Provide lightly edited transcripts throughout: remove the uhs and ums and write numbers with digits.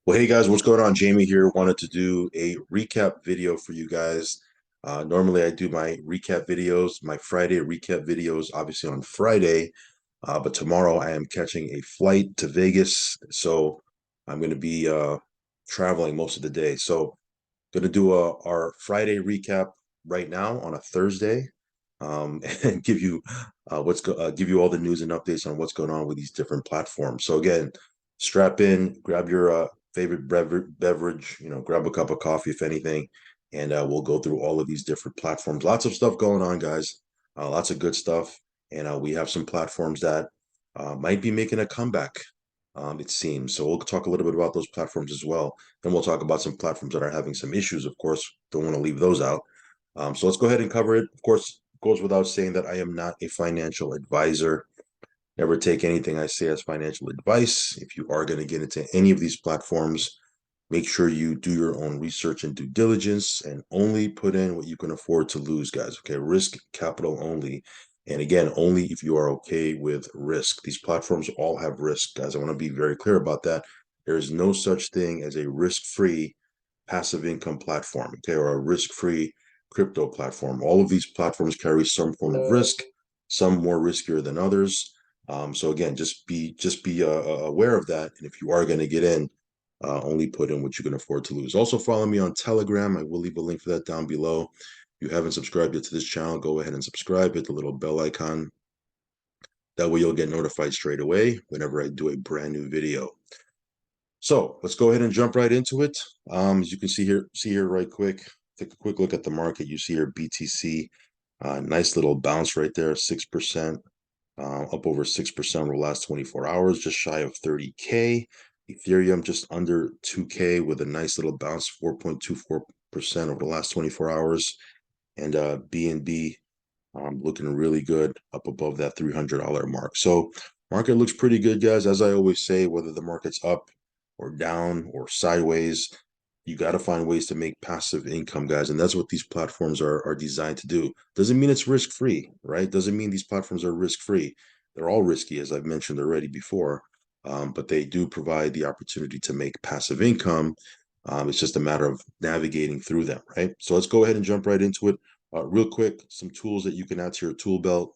Well, hey guys, what's going on? Jamie here. Wanted to do a recap video for you guys. Normally I do my recap videos, my Friday recap videos, obviously on Friday. But tomorrow I am catching a flight to Vegas, so I'm going to be traveling most of the day. So going to do our Friday recap right now on a Thursday, and give you give you all the news and updates on what's going on with these different platforms. So again, strap in, grab your favorite beverage, grab a cup of coffee if anything, and we'll go through all of these different platforms. Lots of stuff going on, guys. Lots of good stuff, and we have some platforms that might be making a comeback. It seems. So we'll talk a little bit about those platforms as well. Then we'll talk about some platforms that are having some issues, of course. Don't want to leave those out. So let's go ahead and cover it. Of course, it goes without saying that I am not a financial advisor. Never take anything I say as financial advice. If you are going to get into any of these platforms, make sure you do your own research and due diligence and only put in what you can afford to lose, guys. Okay, risk capital only. And again, only if you are okay with risk. These platforms all have risk, guys. I want to be very clear about that. There is no such thing as a risk-free passive income platform, okay, or a risk-free crypto platform. All of these platforms carry some form of risk, some more riskier than others. So again, just be aware of that. And if you are going to get in, only put in what you can afford to lose. Also, follow me on Telegram. I will leave a link for that down below. If you haven't subscribed yet to this channel, go ahead and subscribe. Hit the little bell icon. That way you'll get notified straight away whenever I do a brand new video. So let's go ahead and jump right into it. As you can see here right quick, take a quick look at the market. You see here BTC, nice little bounce right there, 6%, up over 6% over the last 24 hours, just shy of 30K. Ethereum just under 2K with a nice little bounce, 4.24% over the last 24 hours. And BNB looking really good, up above that $300 mark. So market looks pretty good, guys. As I always say, whether the market's up or down or sideways, you got to find ways to make passive income, guys. And that's what these platforms are designed to do. Doesn't mean it's risk-free, right? Doesn't mean these platforms are risk-free. They're all risky, as I've mentioned already before, but they do provide the opportunity to make passive income. It's just a matter of navigating through them, right? So let's go ahead and jump right into it. Real quick, some tools that you can add to your tool belt,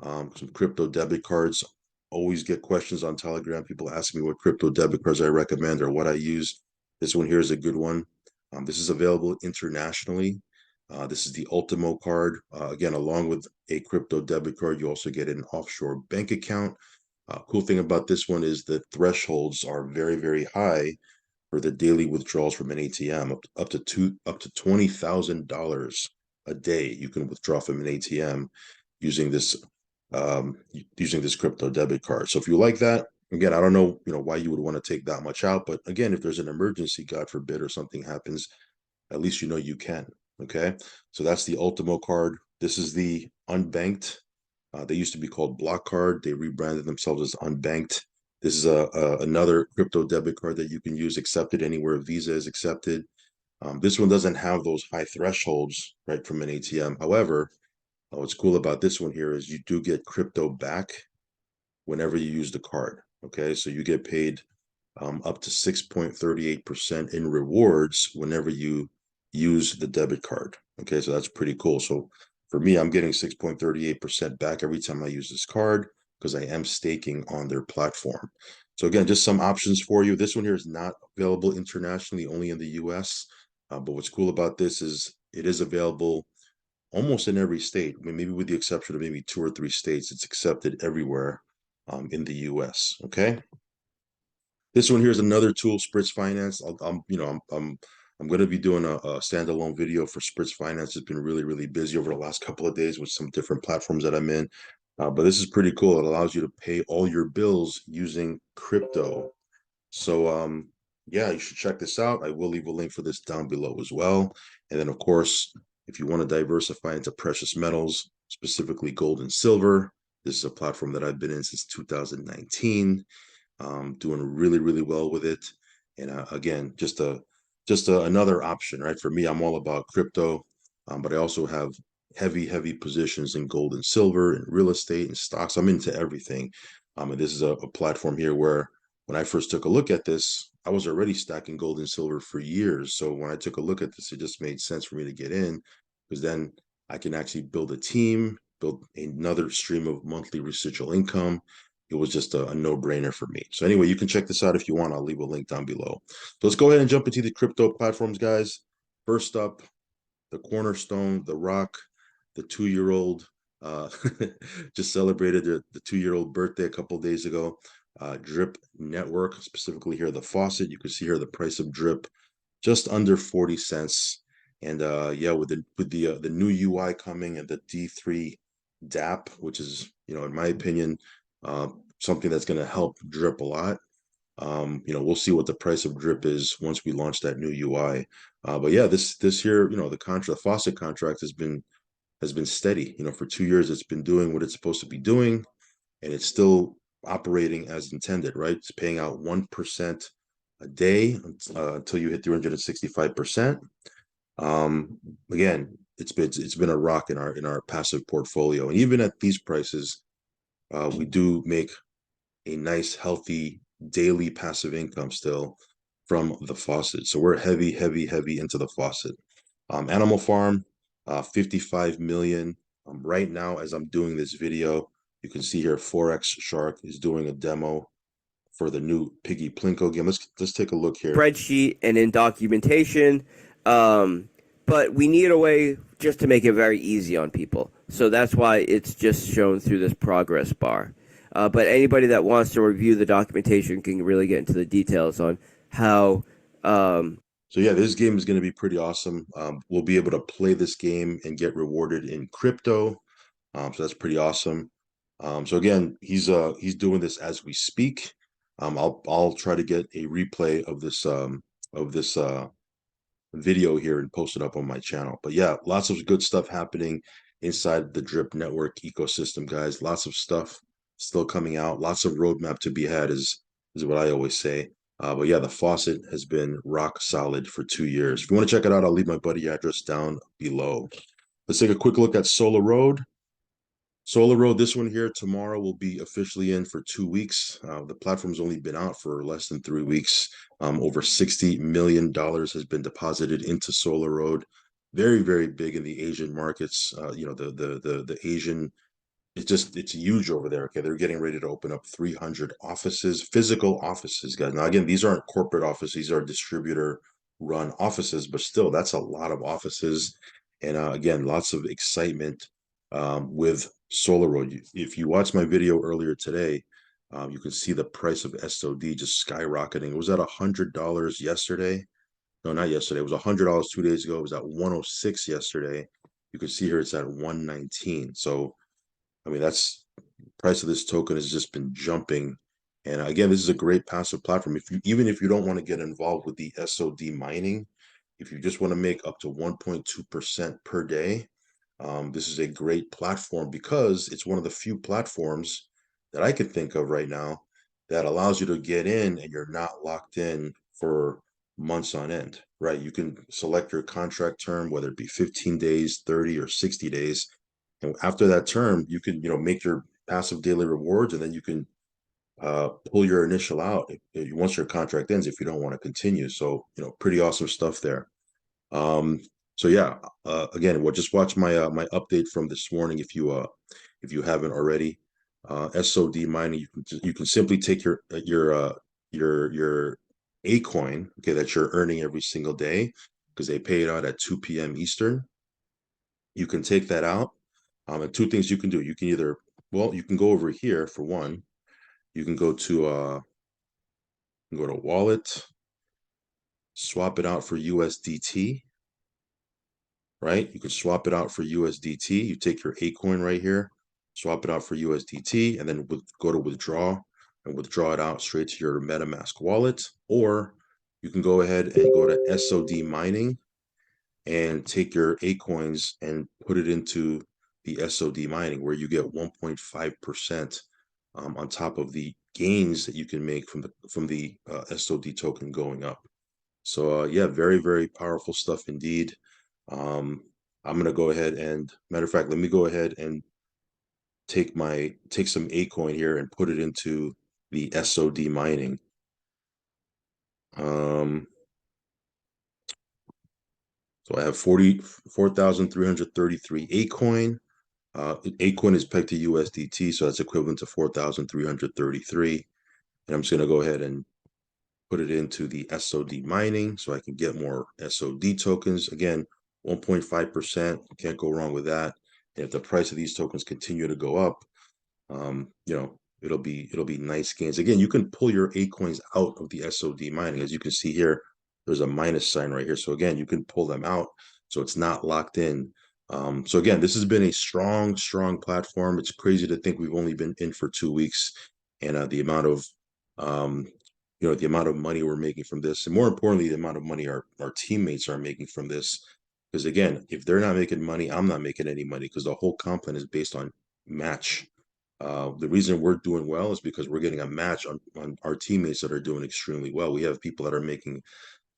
some crypto debit cards. Always get questions on Telegram. People ask me what crypto debit cards I recommend or what I use. This one here is a good one. This is available internationally. This is the Ultimo card. Again, along with a crypto debit card, you also get an offshore bank account. Cool thing about this one is the thresholds are very, very high for the daily withdrawals from an ATM, up to $20,000 a day. You can withdraw from an ATM using this crypto debit card. So if you like that, again, I don't know, why you would want to take that much out, but again, if there's an emergency, God forbid, or something happens, at least you can. Okay, so that's the Ultimo card. This is the unbanked. They used to be called Block Card. They rebranded themselves as unbanked. This is another crypto debit card that you can use, accepted anywhere Visa is accepted. This one doesn't have those high thresholds, right, from an ATM. However, what's cool about this one here is you do get crypto back whenever you use the card. Okay, so you get paid up to 6.38% in rewards whenever you use the debit card. Okay, so that's pretty cool. So for me, I'm getting 6.38% back every time I use this card because I am staking on their platform. So again, just some options for you. This one here is not available internationally, only in the US. But what's cool about this is it is available almost in every state. I mean, maybe with the exception of maybe 2 or 3 states, it's accepted everywhere in the US. Okay. This one here is another tool, Spritz Finance. I'm going to be doing a standalone video for Spritz Finance. It's been really, really busy over the last couple of days with some different platforms that I'm in. But this is pretty cool. It allows you to pay all your bills using crypto. So yeah, you should check this out. I will leave a link for this down below as well. And then of course, if you want to diversify into precious metals, specifically gold and silver, this is a platform that I've been in since 2019. Doing really, really well with it. And again, just another option, right? For me, I'm all about crypto, but I also have heavy positions in gold and silver and real estate and stocks. I'm into everything. And this is a platform here where when I first took a look at this, I was already stacking gold and silver for years. So when I took a look at this, it just made sense for me to get in, because then I can actually build a team, build another stream of monthly residual income. It was just a no-brainer for me. So anyway, you can check this out if you want. I'll leave a link down below. So let's go ahead and jump into the crypto platforms, guys. First up, the cornerstone, the rock, the 2-year-old just celebrated the 2-year-old birthday a couple days ago. Drip Network, specifically here, the faucet. You can see here the price of Drip just under 40 cents. And yeah, with the new UI coming and the D3 DApp, which is, in my opinion, uh, something that's going to help Drip a lot. We'll see what the price of Drip is once we launch that new UI. But yeah, this year, the faucet contract has been steady. For 2 years, it's been doing what it's supposed to be doing, and it's still operating as intended, right? It's paying out 1% a day until you hit 365%. Again, it's been a rock in our passive portfolio, and even at these prices, we do make a nice, healthy daily passive income still from the faucet. So we're heavy, heavy, heavy into the faucet. Animal Farm, 55 million. Right now, as I'm doing this video, you can see here Forex Shark is doing a demo for the new Piggy Plinko game. Let's take a look here. Spreadsheet and in documentation. Um, but we need a way just to make it very easy on people. So that's why it's just shown through this progress bar. But anybody that wants to review the documentation can really get into the details on how. So yeah, this game is going to be pretty awesome. We'll be able to play this game and get rewarded in crypto. So that's pretty awesome. So again, he's doing this as we speak. I'll try to get a replay of this video here and post it up on my channel. But yeah, lots of good stuff happening inside the Drip Network ecosystem, guys. Lots of stuff still coming out. Lots of roadmap to be had is what I always say. But yeah, the faucet has been rock solid for 2 years. If you want to check it out, I'll leave my buddy address down below. Let's take a quick look at Solar Road. Solar Road, this one here tomorrow will be officially in for 2 weeks. The platform's only been out for less than 3 weeks. Over $60 million has been deposited into Solar Road. Very, very big in the Asian markets. The Asian, it's huge over there. Okay, they're getting ready to open up 300 offices, physical offices, guys. Now, again, these aren't corporate offices; these are distributor-run offices, but still, that's a lot of offices. And again, lots of excitement with Solar Road. If you watched my video earlier today, you can see the price of SOD just skyrocketing. It was at $100 yesterday. No, not yesterday. It was $100 2 days ago. It was at 106 yesterday. You can see here it's at 119. So I mean, that's price of this token has just been jumping. And again, this is a great passive platform. Even if you don't want to get involved with the SOD mining, if you just want to make up to 1.2% per day, this is a great platform because it's one of the few platforms that I can think of right now that allows you to get in and you're not locked in for months on end, right? You can select your contract term, whether it be 15 days, 30 or 60 days. And after that term, you can, make your passive daily rewards, and then you can pull your initial out once your contract ends if you don't want to continue. So, pretty awesome stuff there. So yeah, again, just watch my update from this morning if you haven't already. SOD mining, you can simply take your A coin, okay, that you're earning every single day because they pay it out at 2 p.m. Eastern. You can take that out. And two things you can do. You can either, well, you can go over here for one. You can go to wallet, swap it out for USDT, right? You can swap it out for USDT. You take your A coin right here, swap it out for USDT, and then go to withdraw and withdraw it out straight to your MetaMask wallet. Or you can go ahead and go to SOD mining and take your A coins and put it into the SOD mining, where you get 1.5% on top of the gains that you can make from the SOD token going up. So yeah, very, very powerful stuff indeed. Um, I'm gonna go ahead and, matter of fact, let me go ahead and take some A coin here and put it into the SOD mining. Um, so I have 44,333 ACoin. ACoin is pegged to USDT, so that's equivalent to 4,333. And I'm just going to go ahead and put it into the SOD mining so I can get more SOD tokens. Again, 1.5%. Can't go wrong with that. And if the price of these tokens continue to go up, it'll be nice gains. Again, you can pull your A coins out of the SOD mining. As you can see here, there's a minus sign right here. So again, you can pull them out. So it's not locked in. So again, this has been a strong, strong platform. It's crazy to think we've only been in for 2 weeks, and um, the amount of money we're making from this, and more importantly, the amount of money our teammates are making from this. Because again, if they're not making money, I'm not making any money because the whole comp plan is based on match. The reason we're doing well is because we're getting a match on our teammates that are doing extremely well. We have people that are making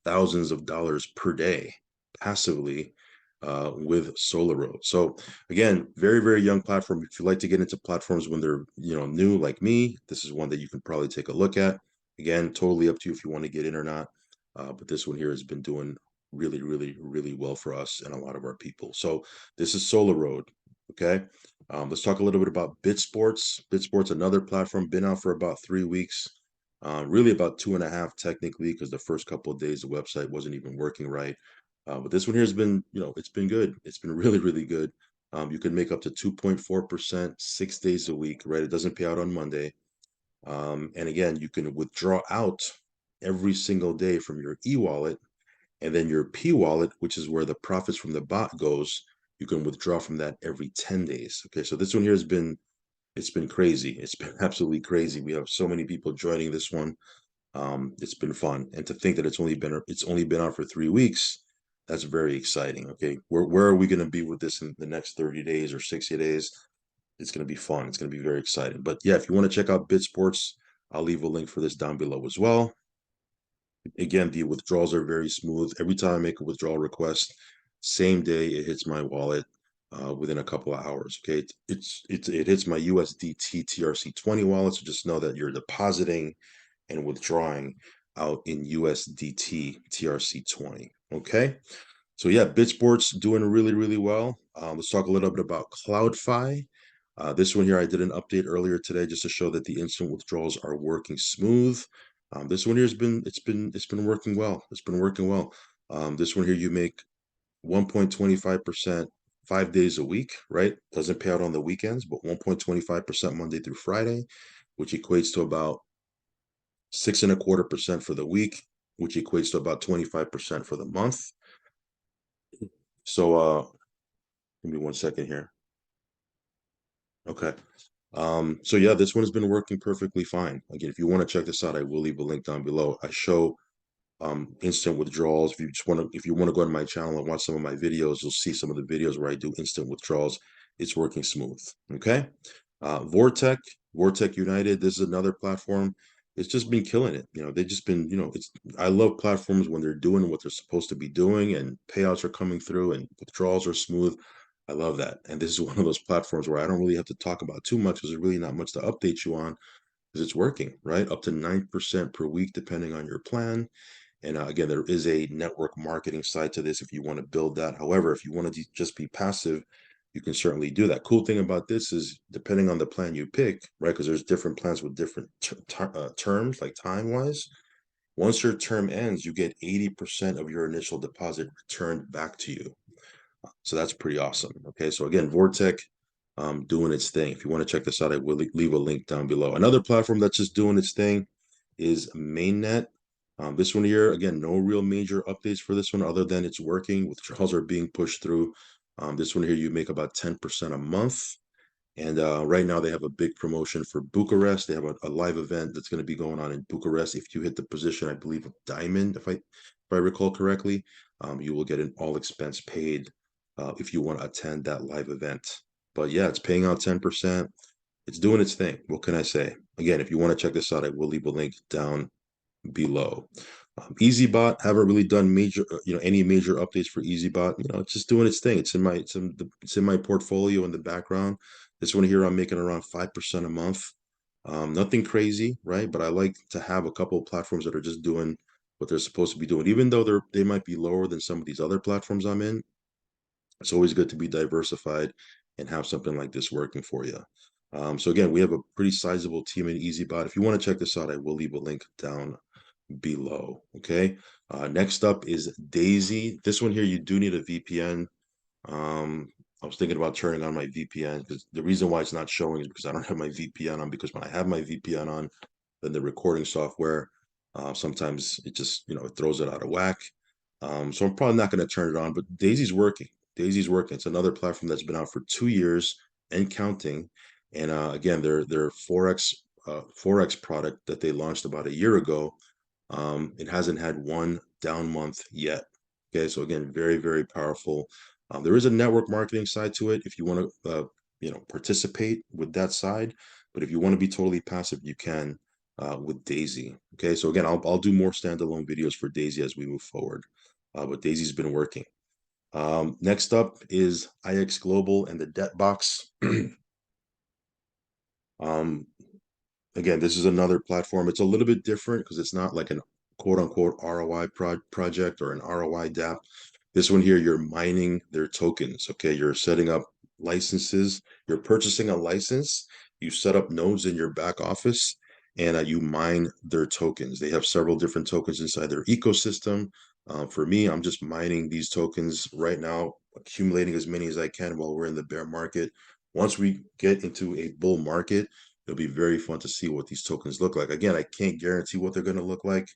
thousands of dollars per day passively with SolarRoad. So again, very, very young platform. If you like to get into platforms when they're new like me, this is one that you can probably take a look at. Again, totally up to you if you want to get in or not. But this one here has been doing really, really, really well for us and a lot of our people. So this is SolarRoad. Okay. Let's talk a little bit about BitSports. BitSports, another platform, been out for about 3 weeks. Really about 2.5 technically, because the first couple of days the website wasn't even working right. But this one here has been, it's been good. It's been really, really good. You can make up to 2.4% 6 days a week, right? It doesn't pay out on Monday. And again, you can withdraw out every single day from your e-wallet, and then your P-wallet, which is where the profits from the bot goes, you can withdraw from that every 10 days. Okay, so this one here it's been crazy. It's been absolutely crazy. We have so many people joining this one. It's been fun, and to think that it's only been out for 3 weeks, that's very exciting. Okay, where are we going to be with this in the next 30 days or 60 days? It's going to be fun. It's going to be very exciting. But yeah, if you want to check out BitSports, I'll leave a link for this down below as well. Again, the withdrawals are very smooth. Every time I make a withdrawal request, same day it hits my wallet within a couple of hours. Okay, it hits my USDT TRC20 wallet. So just know that you're depositing and withdrawing out in USDT TRC20. Okay. So yeah, BitSports doing really, really well. Let's talk a little bit about CloudFi. This one here, I did an update earlier today just to show that the instant withdrawals are working smooth. This one here it's been working well. It's been working well. This one here, you make 1.25% 5 days a week, right? Doesn't pay out on the weekends, but 1.25% Monday through Friday, which equates to about 6.25% for the week, which equates to about 25% for the month. So give me 1 second here. Okay. So yeah, this one has been working perfectly fine. Again, if you want to check this out, I will leave a link down below. I show instant withdrawals. If you want to go to my channel and watch some of my videos, you'll see some of the videos where I do instant withdrawals. It's working smooth. Okay. Vortec United, this is another platform. It's just been killing it. They've just been, I love platforms when they're doing what they're supposed to be doing and payouts are coming through and withdrawals are smooth. I love that. And this is one of those platforms where I don't really have to talk about too much because there's really not much to update you on because it's working, right? Up to 9% per week, depending on your plan. And again, there is a network marketing side to this if you want to build that. However, if you want to just be passive, you can certainly do that. Cool thing about this is depending on the plan you pick, right? Because there's different plans with different terms, like time wise. Once your term ends, you get 80% of your initial deposit returned back to you. So that's pretty awesome. Okay, so again, Vortec doing its thing. If you want to check this out, I will leave a link down below. Another platform that's just doing its thing is Mainnet. This one here, again, no real major updates for this one other than it's working. Withdrawals are being pushed through. This one here, you make about 10% a month. And right now they have a big promotion for Bucharest. They have a live event that's going to be going on in Bucharest. If you hit the position, I believe, of diamond, if I recall correctly, you will get an all expense paid if you want to attend that live event. But yeah, it's paying out 10%. It's doing its thing. What can I say? Again, if you want to check this out, I will leave a link down below. EasyBot, haven't really done any major updates for EasyBot. It's just doing its thing. It's in my portfolio in the background. This one here, I'm making around 5% a month. Nothing crazy, right? But I like to have a couple of platforms that are just doing what they're supposed to be doing, even though they might be lower than some of these other platforms I'm in. It's always good to be diversified and have something like this working for you. So again, we have a pretty sizable team in EasyBot. If you want to check this out, I will leave a link down below. Okay. Next up is Daisy. This one here, you do need a VPN. I was thinking about turning on my VPN because the reason why it's not showing is because I don't have my VPN on. Because when I have my VPN on, then the recording software sometimes it just it throws it out of whack. So I'm probably not going to turn it on. But Daisy's working. Daisy's working. It's another platform that's been out for 2 years and counting. And again, their forex product that they launched about a year ago. It hasn't had one down month yet. Okay, so again, very, very powerful. There is a network marketing side to it if you want to, participate with that side. But if you want to be totally passive, you can with Daisy. Okay, so again, I'll do more standalone videos for Daisy as we move forward. But Daisy's been working. Next up is IX Global and the Debt Box. um, Again, this is another platform. It's a little bit different because it's not like an quote unquote ROI project or an ROI DApp. This one here, you're mining their tokens. Okay, you're setting up licenses. You're purchasing a license. You set up nodes in your back office and you mine their tokens. They have several different tokens inside their ecosystem. For me, I'm just mining these tokens right now, accumulating as many as I can while we're in the bear market. Once we get into a bull market, it'll be very fun to see what these tokens look like. Again, I can't guarantee what they're going to look like.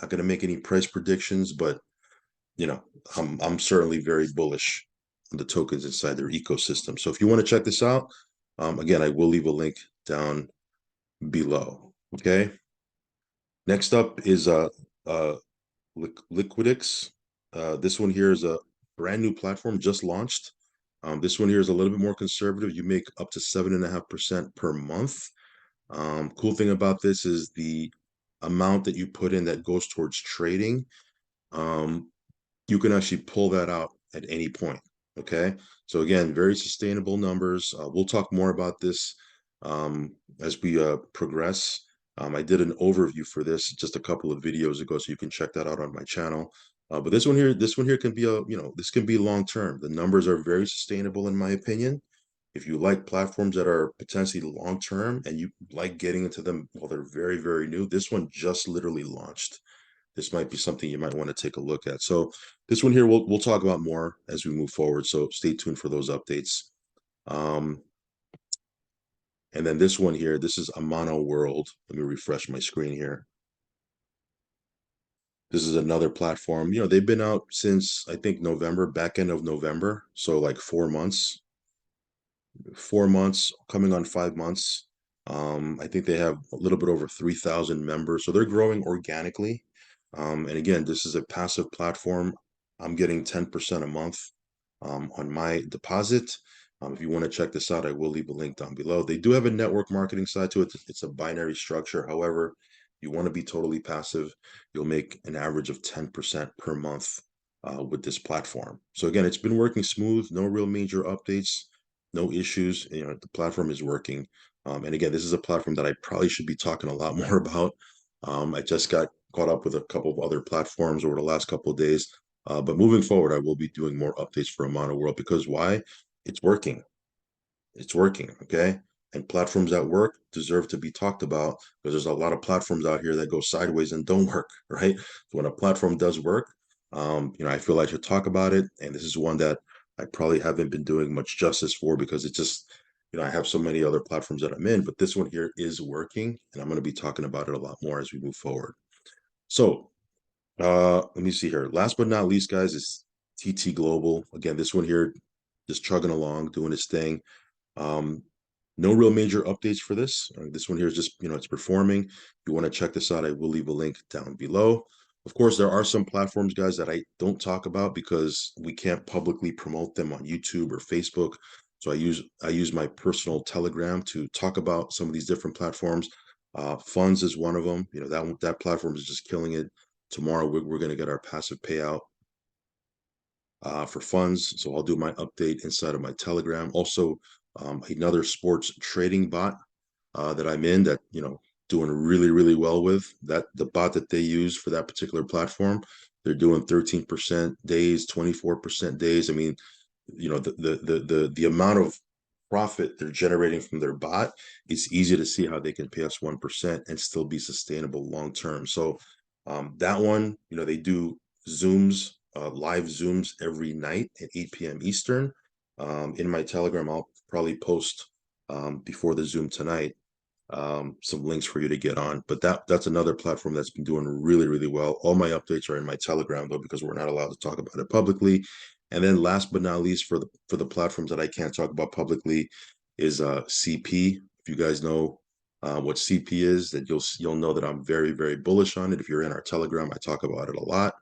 Not going to make any price predictions, but you know, I'm certainly very bullish on the tokens inside their ecosystem. So if you want to check this out, again, I will leave a link down below. Okay. Next up is Liquidix. This one here is a brand new platform just launched. This one here is a little bit more conservative. You make up to 7.5% per month. Cool thing about this is the amount that you put in that goes towards trading. Um, you can actually pull that out at any point. Okay. So again, very sustainable numbers. We'll talk more about this as we progress. I did an overview for this just a couple of videos ago, so you can check that out on my channel. But this one here can be this can be long term. The numbers are very sustainable in my opinion. If you like platforms that are potentially long term and you like getting into them while they're very, very new, this one just literally launched. This might be something you might want to take a look at. So this one here, we'll talk about more as we move forward. So stay tuned for those updates. Um, and then this one here, this is Amano World. Let me refresh my screen here. This is another platform. They've been out since I think November, back end of November. So like 4 months. 4 months, coming on 5 months. I think they have a little bit over 3,000 members, so they're growing organically. And again, this is a passive platform. I'm getting 10% a month on my deposit. If you want to check this out, I will leave a link down below. They do have a network marketing side to it. It's a binary structure. However, you want to be totally passive, you'll make an average of 10% per month with this platform. So again, it's been working smooth, no real major updates, no issues. The platform is working. And again, this is a platform that I probably should be talking a lot more about. I just got caught up with a couple of other platforms over the last couple of days. But moving forward, I will be doing more updates for Amano World because why? It's working. It's working. Okay. And platforms that work deserve to be talked about because there's a lot of platforms out here that go sideways and don't work. Right. So when a platform does work, I feel I should talk about it. And this is one that I probably haven't been doing much justice for because it just, I have so many other platforms that I'm in, but this one here is working. And I'm going to be talking about it a lot more as we move forward. So let me see here. Last but not least, guys, is TT Global. Again, this one here just chugging along, doing its thing. Um, no real major updates for this. This one here is just, it's performing. If you want to check this out, I will leave a link down below. Of course, there are some platforms, guys, that I don't talk about because we can't publicly promote them on YouTube or Facebook. So I use my personal Telegram to talk about some of these different platforms. Funds is one of them. That platform is just killing it. Tomorrow we're going to get our passive payout for funds. So I'll do my update inside of my Telegram. Also, another sports trading bot that I'm in that doing really, really well with. That the bot that they use for that particular platform, they're doing 13% days, 24% days. I mean, the amount of profit they're generating from their bot, it's easy to see how they can pay us 1% and still be sustainable long term. So that one, they do Zooms, live Zooms every night at 8 p.m. Eastern. In my Telegram, I'll probably post before the Zoom tonight some links for you to get on. But that's another platform that's been doing really, really well. All my updates are in my Telegram though, because we're not allowed to talk about it publicly. And then last but not least, for the platforms that I can't talk about publicly, is CP. If you guys know what CP is, that you'll know that I'm very, very bullish on it. If you're in our Telegram, I talk about it a lot.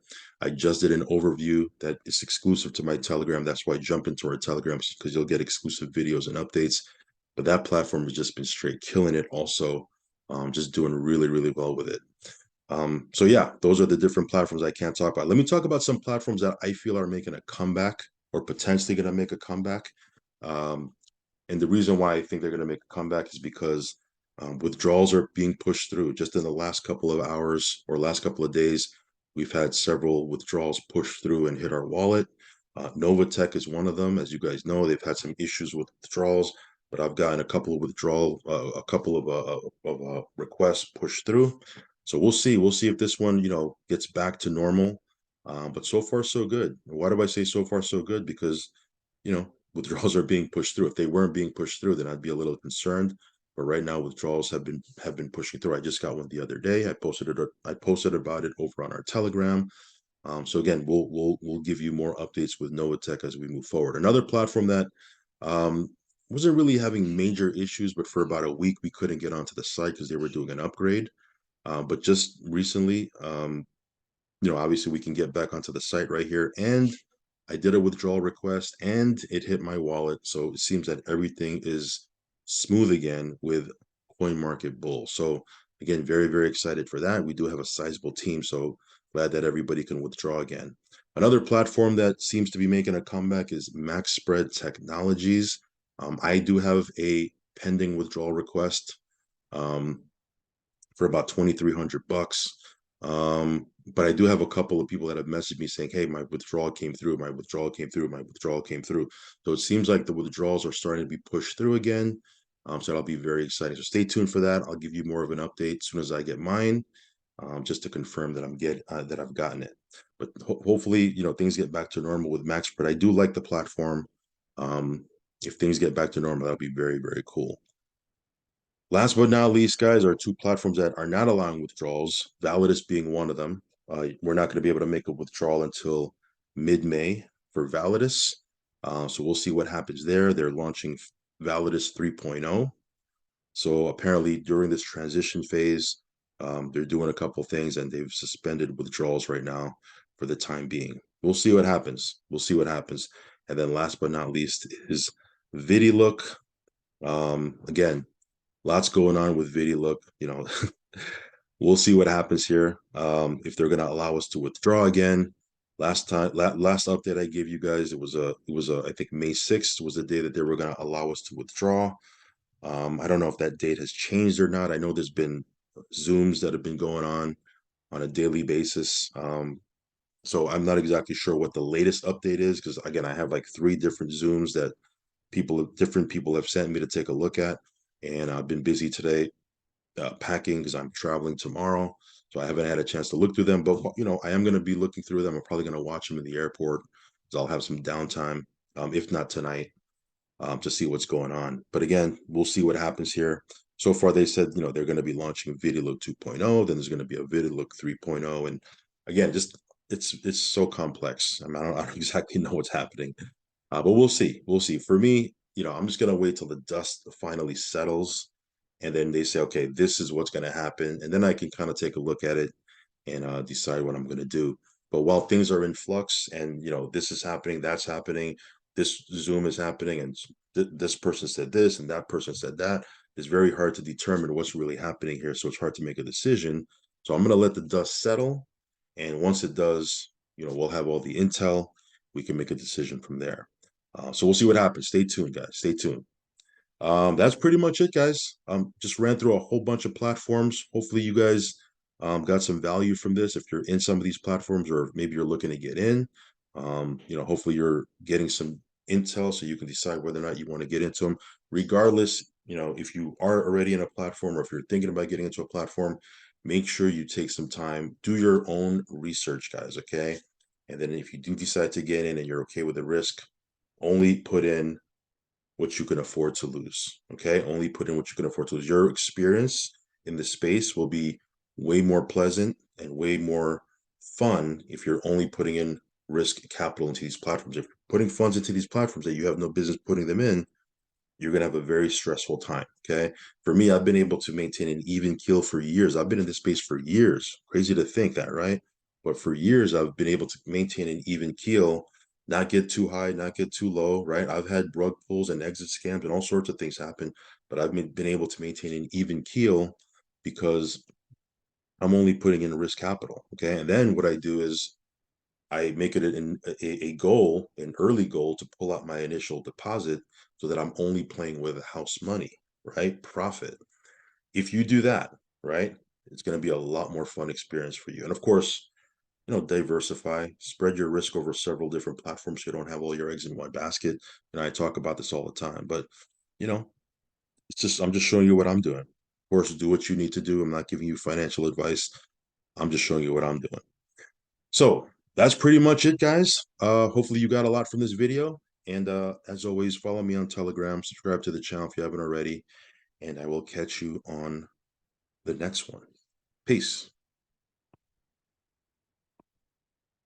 I just did an overview that is exclusive to my Telegram. That's why jump into our Telegram, because you'll get exclusive videos and updates. But that platform has just been straight killing it also, just doing really, really well with it. So yeah, those are the different platforms I can't talk about. Let me talk about some platforms that I feel are making a comeback or potentially going to make a comeback. Um, and the reason why I think they're going to make a comeback is because withdrawals are being pushed through. Just in the last couple of hours or last couple of days, we've had several withdrawals push through and hit our wallet. Novatech is one of them. As you guys know, they've had some issues with withdrawals, but I've gotten a couple of a couple of requests pushed through. So we'll see. We'll see if this one, gets back to normal. But so far, so good. Why do I say so far, so good? Because withdrawals are being pushed through. If they weren't being pushed through, then I'd be a little concerned. But right now, withdrawals have been pushing through. I just got one the other day. I posted about it over on our Telegram. So again, we'll give you more updates with Novatech as we move forward. Another platform that um, wasn't really having major issues, but for about a week we couldn't get onto the site because they were doing an upgrade. But just recently, obviously we can get back onto the site right here. And I did a withdrawal request and it hit my wallet. So it seems that everything is smooth again with CoinMarketBull. So again, very, very excited for that. We do have a sizable team. So glad that everybody can withdraw again. Another platform that seems to be making a comeback is Max Spread Technologies. I do have a pending withdrawal request. For about 2,300 bucks. But I do have a couple of people that have messaged me saying, hey, my withdrawal came through, my withdrawal came through, my withdrawal came through. So it seems like the withdrawals are starting to be pushed through again. So that'll be very exciting. So stay tuned for that. I'll give you more of an update as soon as I get mine, just to confirm that that I've gotten it. But hopefully, things get back to normal with Max. But I do like the platform. If things get back to normal, that'll be very, very cool. Last but not least, guys, are two platforms that are not allowing withdrawals, Validus being one of them. We're not going to be able to make a withdrawal until mid-May for Validus. So we'll see what happens there. They're launching Validus 3.0. So apparently during this transition phase, they're doing a couple things and they've suspended withdrawals right now for the time being. We'll see what happens. We'll see what happens. And then last but not least is Vidilook. Again, lots going on with Vidilook. We'll see what happens here. If they're going to allow us to withdraw again. Last update I gave you guys, I think May 6th was the day that they were going to allow us to withdraw. I don't know if that date has changed or not. I know there's been Zooms that have been going on a daily basis. So I'm not exactly sure what the latest update is because again, I have like 3 different Zooms that different people have sent me to take a look at, and I've been busy today packing because I'm traveling tomorrow, so I haven't had a chance to look through them. But I am going to be looking through them. I'm probably going to watch them in the airport because I'll have some downtime, if not tonight, to see what's going on. But again, we'll see what happens here. So far, they said they're going to be launching Vidilook 2.0. Then there's going to be a Vidilook 3.0, and again, just it's so complex. I mean, I don't exactly know what's happening. But we'll see. We'll see. For me, I'm just gonna wait till the dust finally settles, and then they say, okay, this is what's gonna happen, and then I can kind of take a look at it and decide what I'm gonna do. But while things are in flux, and this is happening, that's happening, this Zoom is happening, and this person said this, and that person said that, it's very hard to determine what's really happening here. So it's hard to make a decision. So I'm gonna let the dust settle, and once it does, we'll have all the intel. We can make a decision from there. So we'll see what happens. Stay tuned, guys. Stay tuned. That's pretty much it, guys. Just ran through a whole bunch of platforms. Hopefully, you guys got some value from this. If you're in some of these platforms, or maybe you're looking to get in, hopefully you're getting some intel so you can decide whether or not you want to get into them. Regardless, if you are already in a platform or if you're thinking about getting into a platform, make sure you take some time, do your own research, guys. Okay, and then if you do decide to get in and you're okay with the risk, only put in what you can afford to lose. Okay. Only put in what you can afford to lose. Your experience in the space will be way more pleasant and way more fun if you're only putting in risk capital into these platforms. If you're putting funds into these platforms that you have no business putting them in, you're going to have a very stressful time. Okay. For me, I've been able to maintain an even keel for years. I've been in this space for years. Crazy to think that, right? But for years, I've been able to maintain an even keel, not get too high, not get too low, right? I've had rug pulls and exit scams and all sorts of things happen, but I've been able to maintain an even keel because I'm only putting in risk capital. Okay. And then what I do is I make it a goal, an early goal to pull out my initial deposit so that I'm only playing with house money, right? Profit. If you do that, right, it's going to be a lot more fun experience for you. And of course, diversify, spread your risk over several different platforms so you don't have all your eggs in one basket. And I talk about this all the time, but you know, I'm just showing you what I'm doing. Of course, do what you need to do. I'm not giving you financial advice. I'm just showing you what I'm doing. So that's pretty much it, guys. Hopefully you got a lot from this video. And as always, follow me on Telegram, subscribe to the channel if you haven't already, and I will catch you on the next one. Peace.